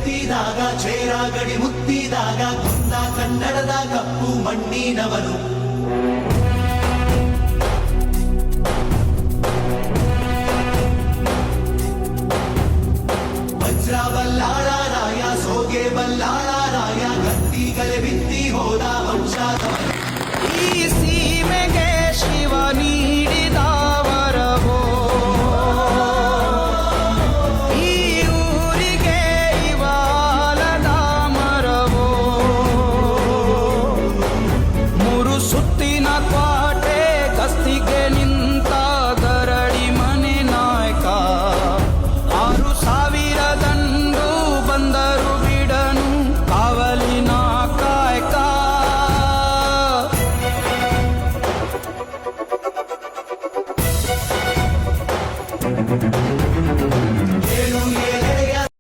ಎತ್ತಿದಾಗ ಚೇರ ಗಡಿ ಮುತ್ತಿದಾಗ ಕುಂದ ಕನ್ನಡದ ಕಪ್ಪು ಮಣ್ಣಿನವನು. ವಜ್ರ ಬಲ್ಲಾಳರಾಯ ಸೋಗೆ ಬಲ್ಲಾಳರಾಯ ಗದ್ದಿಗಲೆ ಬಿತ್ತಿ ಹೋದ ವಂಶಾದವನು. ಈ ಸೀಮೆಗೆ ಶಿವನೀ